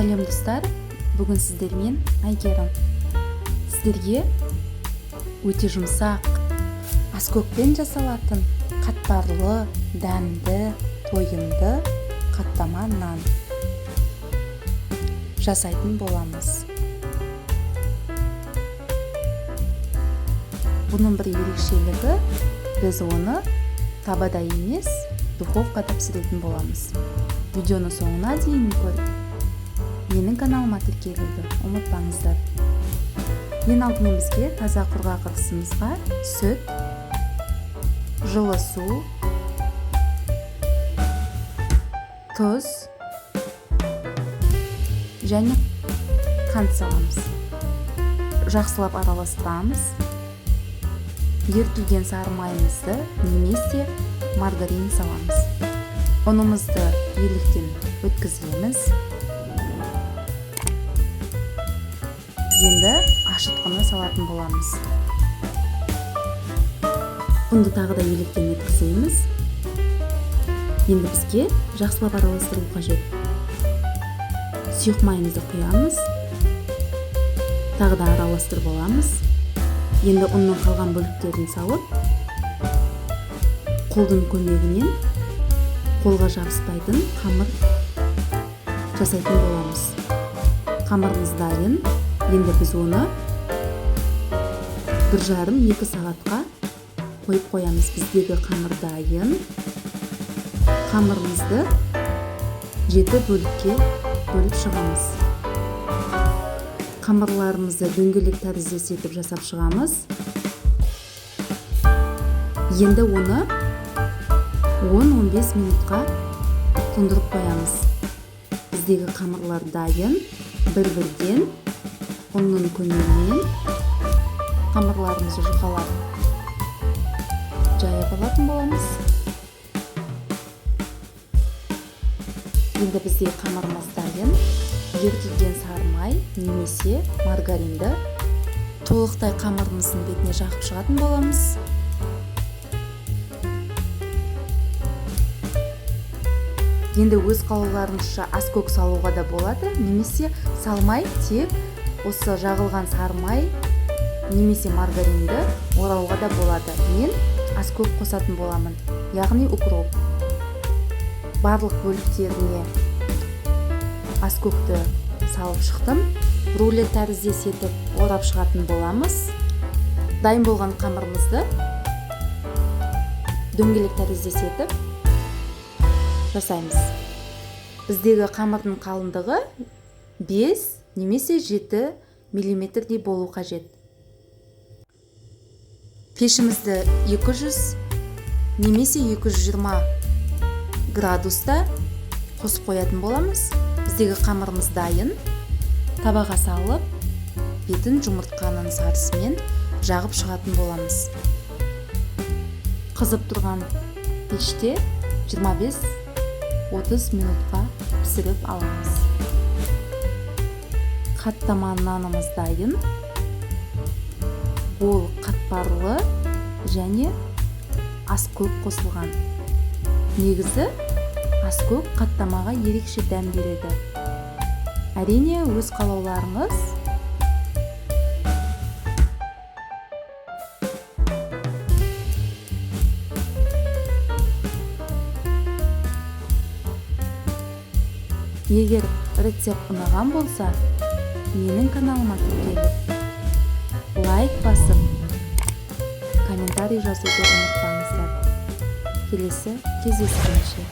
Сәлем достар, бүгін сіздермен Айгерім. Сіздерге өте жұмсақ, аскөкпен жасалатын қатпарлы, дәмді, тойымды қаттама нан жасайтын боламыз. Бұның бір ерекшелігі, біз оны табада емес, духовкада пісіретін боламыз. Видеоны соңына дейін көріп, менің каналыма тіркелуді ұмытпаңыздар. Ең алдымен бізге таза құрғақ ыдысымызға сүт, жылы су, тұз және қант саламыз. Жақсылап араластырамыз. Ерітілген сары майымызды немесе маргарин саламыз. Ұнымызды електен өткіземіз. Енді ашытқыны салатын боламыз. Ұнды тағы да електен өткіземіз. Енді бізге жақсылап араластыру қажет. Сұйық майымызды құямыз. Тағы да араластырып аламыз. Енді ұнның қалған бөліктерін салып, қолдың көмегімен қолға жабыспайтын қамыр жасайтын боламыз. Қамырымыз дайын. Енді біз оны 1,5-2 сағатқа қойып қоямыз. Біздегі қамыр дайын. Қамырымызды 7 бөлікке бөліп шығамыз. Қамырларымызды дөңгелек тәріздес етіп жасап шығамыз. Енді оны 10-15 минутқа тұндырып қоямыз. Біздегі қамырлар дайын. Бір-бірден ұнның көмегімен қамырларымызды жұқалап жайып алатын боламыз. Енді бізде қамырымыз дайын. Ерітілген сары май немесе маргаринді толықтай қамырымыздың бетіне жағып шығатын боламыз. Енді өз қалауларыңызша аскөк салуға да болады, немесе салмай тек осы жағылған сары май немесе маргаринді орауға да болады. Мен аскөк қосатын боламын, яғни укроп. Барлық бөліктеріне аскөкті салып шықтым. Рулет тәріздес етіп орап шығатын боламыз. Дайын болған қамырымызды дөңгелек тәріздес етіп жасаймыз. Біздегі қамырдың қалыңдығы 5 немесе 7 миллиметрдей болу қажет. Пешімізді 200 немесе 220 градуста қосып қоятын боламыз. Біздегі қамырымыз дайын. Табаға салып, бетін жұмыртқаның сарысымен жағып шығатын боламыз. Қызып тұрған пеште 25-30 минутқа пісіріп аламыз. Қаттама нанымыз дайын. Ол қатпарлы және аскөк қосылған. Негізі аскөк қаттамаға ерекше дәм береді. Әрине өз қалауларыңыз. Егер рецепт ұнаған болса, менің каналыма тіркеліп, лайк басып, комментарий жазуды ұмытпаңыздар. Келесі кездескенше.